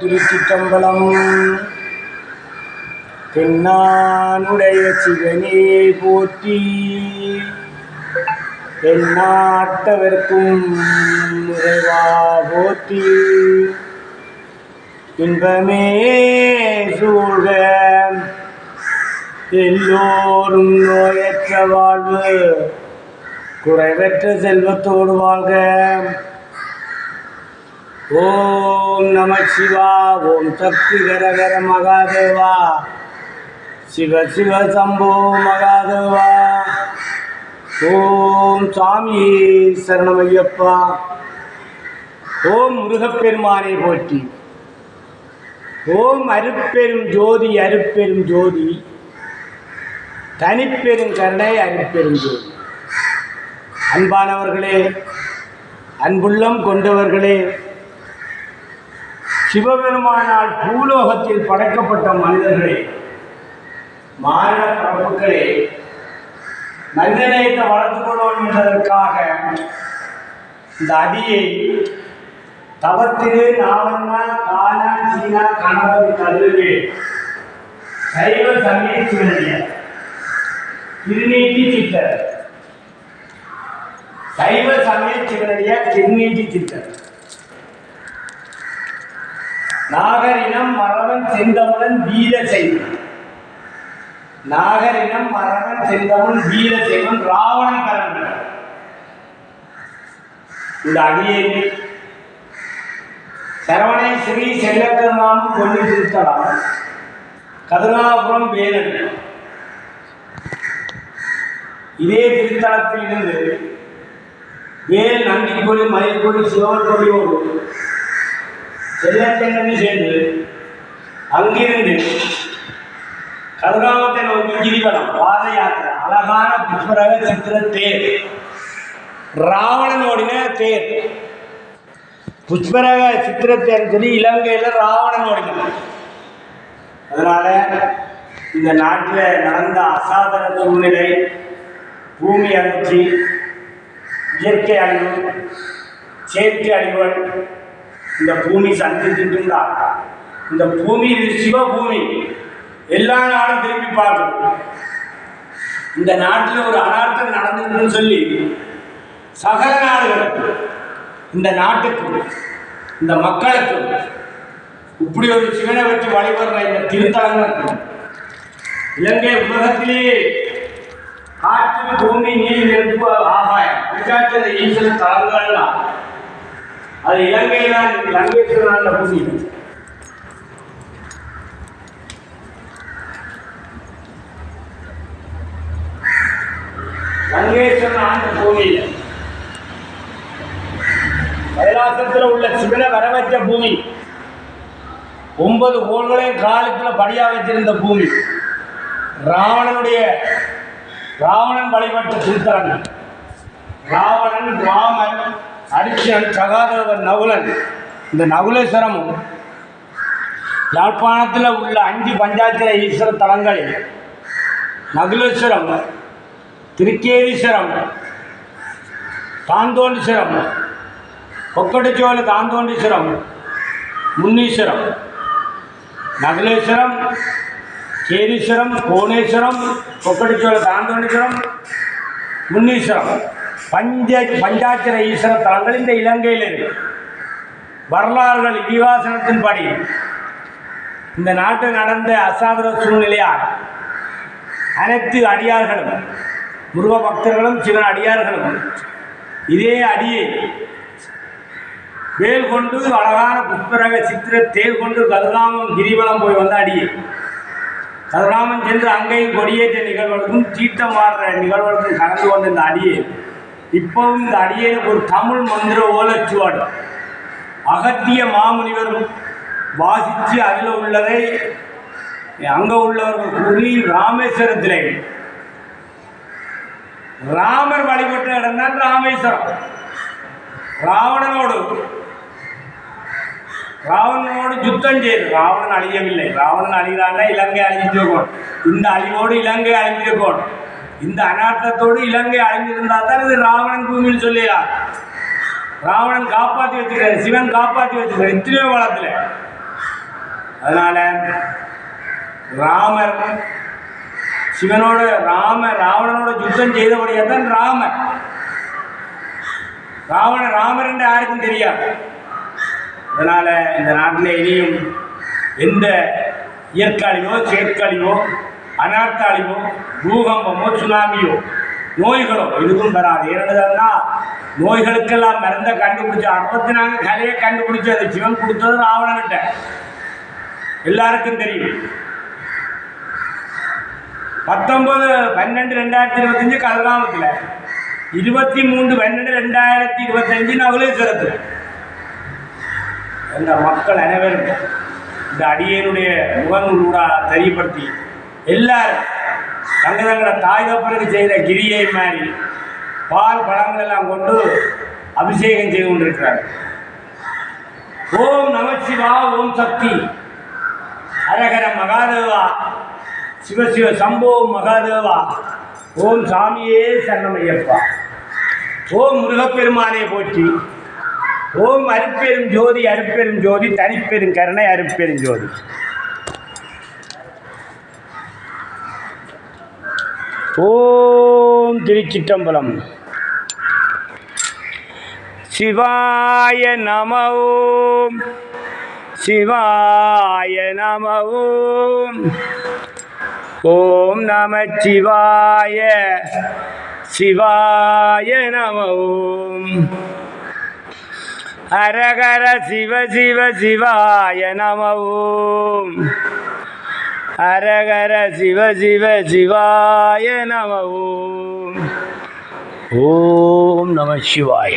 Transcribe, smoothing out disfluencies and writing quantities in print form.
திருச்சிற்றம்பலம். தென்னானுடைய சிவனே போற்றி, தென்னாட்டவர்க்கும் இறைவா போற்றி. இன்பமே சூழ்க எல்லோரும் நோயற்ற வாழ்வு, குறைவற்ற செல்வத்தோடு வாழ்க. ஓம் நம சிவா. ஓம் சக்தி கரகர மகாதேவா. சிவ சிவ சம்போ மகாதேவா. ஓம் சாமி சரணமையப்பா. ஓம் முருகப்பெருமானை போற்றி. ஓம் அருட்பெரும் ஜோதி அருட்பெரும் ஜோதி தனிப்பெரும் கருணை அருட்பெரும் ஜோதி. அன்பானவர்களே, அன்புள்ளம் கொண்டவர்களே, சிவபெருமானால் பூலோகத்தில் படைக்கப்பட்ட மனிதர்களே, மாநில பிரபுக்களே, மனிதநேயத்தை வளர்த்துக் கொள்வோம் என்பதற்காக இந்த அடியை தவத்திலே நாவண்ணா காணா சீனா கணவன் கல்லுவே சைவ சமயத்தினுடைய திருநீட்டி சித்தர், சைவ சமயத்தினுடைய திருநீட்டி சித்தர். நாகரினம் மரவன் செந்தமலன் வீர செய்வன். நாகரினம் மரவன் செந்தமன் வீர செய்வன் ராவணன் கரன். இந்த அடியை சரவணை ஸ்ரீ செல்லக்கருமானும் கொண்டு திருத்தலாம். கதிராபுரம் வேலன். இதே திருத்தலத்தில் இருந்து வேல் நந்திக்கொடி மயில்கொடி சிவன் கொடியோடு செல்லத்தெங்கன்னு சேர்ந்து அங்கிருந்து கதிராமத்தை நோக்கி கிரிவலம் பாத யாத்திரை. அழகான புஷ்பரக சித்திர தேர், ராவணன் ஓடின தேர். புஷ்பரக சித்திரத்தேர்னு சொல்லி இலங்கையில் ராவணன் ஓடினான். அதனால இந்த நாட்டில் நடந்த அசாதார சூழ்நிலை, பூமி அதிர்ச்சி, இயற்கை அழிவு, செயற்கை அழிவுகள் இந்த பூமி சந்தித்திருந்தால், இந்த பூமி இது சிவபூமி, எல்லா நாடும் திரும்பி பார்க்கணும். இந்த நாட்டில் ஒரு அனார்த்தம் நடந்ததுன்னு சொல்லி சகல நாடுகளுக்கு, இந்த நாட்டுக்கும் இந்த மக்களுக்கும் இப்படி ஒரு சிவனை வச்சு வழிபடுற இந்த திருத்தலங்களுக்கும், இலங்கை உலகத்திலேயே காற்று பூமி நீர் நெருப்பு ஆகாயம் பஞ்சாட்சர ஈஸ்வர தலங்கள்லாம் அது இலங்கையில்தான். லங்கேஸ்வரன் பூமி. லங்கேஸ்வரன் ஆண்ட பூமியில் கைலாசத்தில் உள்ள சிவனை வர வச்ச பூமி, 9 கோள்களையும் காலத்தில் படியா வச்சிருந்த பூமி, ராவணன் வழிபட்ட திருத்தலங்கள். ராவணன், ராமன், அரிச்சன், சகாதேவன், நகுலன். இந்த நகுலேஸ்வரமும் யாழ்ப்பாணத்தில் உள்ள 5 பஞ்சாட்சர ஈஸ்வர தலங்களில் நகுலேஸ்வரம், திருக்கேதீஸ்வரம், தாந்தோண்டீஸ்வரம், கொக்கட்டிச்சோலை தாந்தோண்டீஸ்வரம், முன்னீஸ்வரம், நகுலேஸ்வரம், கேதீஸ்வரம், கோணேஸ்வரம், கொக்கட்டிச்சோலை தாந்தோண்டீஸ்வரம், முன்னீஸ்வரம் பஞ்சாட்சர ஈஸ்வர தலங்கள் இந்த இலங்கையில் இருக்கு. வரலாறுகள் இதிகாசனத்தின்படி இந்த நாட்டில் நடந்த அசாதார சூழ்நிலையால் அனைத்து அடியார்களும், முருக பக்தர்களும், சிவன் அடியார்களும் இதே அடியை வேல் கொண்டு அழகான புஷ்பரக சித்திர தேர் கொண்டு கதிராமம் கிரிவலம் போய் வந்த அடியை, கதிராமம் சென்று அங்கேயும் கொடியேற்ற நிகழ்வுகளுக்கும் தீர்த்தம் மாறுற நிகழ்வுகளுக்கும் கலந்து கொண்ட இந்த அடியை இப்பவும் இந்த அடியனுக்கு ஒரு தமிழ் மந்திர ஓலச்சுவாடு அகத்திய மாமுனிவர் வாசித்து அதில் உள்ளதை அங்கே உள்ளவர்கள் கூறி ராமேஸ்வரத்தில் ராமர் வழிபட்ட இடம் தான் ராமேஸ்வரம். ராவணனோடு யுத்தம் செய்து ராவணன் அழியவில்லை. ராவணன் அழிகிறான்னா இலங்கை அழிஞ்சிருக்கணும். இந்த அழிவோடு இலங்கை அழிஞ்சிருக்கணும். இந்த அநாட்டத்தோடு இலங்கை அழிஞ்சிருந்தால் தான் இது ராவணன் பூமியில் சொல்லிடலாம். ராவணன் காப்பாற்றி வச்சுக்கிறார், சிவன் காப்பாற்றி வச்சுக்கிறார். எத்தனையோ காலத்தில் அதனால் ராமர் சிவனோட ராவணனோட யுத்தம் செய்தபடியாக தான் ராமர் என்று யாருக்கும் தெரியாது. அதனால் இந்த நாட்டில் இனியும் எந்த இயற்கையோ செயற்கையோ அனர்த்தாலியோ பூகம்பமோ சுனாமியோ நோய்களோ எதுவும் வராது. ஏன்னா நோய்களுக்கெல்லாம் மருந்தை கண்டுபிடிச்ச 64 கலையை கண்டுபிடிச்சது சிவன் கொடுத்தது ராவணன்கிட்ட எல்லாருக்கும் தெரியும். 19/12/2025 கதிர்காமத்தில் 23/12/2025 நகுலேஸ்வரத்தில் இந்த மக்கள் அனைவரும் இந்த அடியனுடைய முகநூலூடா தெரியப்படுத்தி எல்லாரும் தங்களோட தாய் தப்பனுக்கு செய்த கிரியை மாதிரி பால் பழங்கள் எல்லாம் கொண்டு அபிஷேகம் செய்து கொண்டிருக்கிறார். ஓம் நமசிவா, ஓம் சக்தி, ஹரஹர மகாதேவா, சிவசிவ சம்போ மகாதேவா, ஓம் சாமியே சரணமையப்பா, ஓம் முருகப்பெருமானை போற்றி, ஓம் அருட்பெரும் ஜோதி அருட்பெரும் ஜோதி தனிப்பெரும் கருணை அருட்பெரும் ஜோதி. ஓம் திருச்சிற்றம்பலம். சிவாய நம ஓம், சிவாய நம ஓம், ஓம் நம சிவாய, சிவாய நம ஓம், ஹரஹர சிவ சிவ சிவாய நம ஓம், ஹரஹர சிவ சிவ சிவாய நம ஓம், ஓம் நம சிவாய.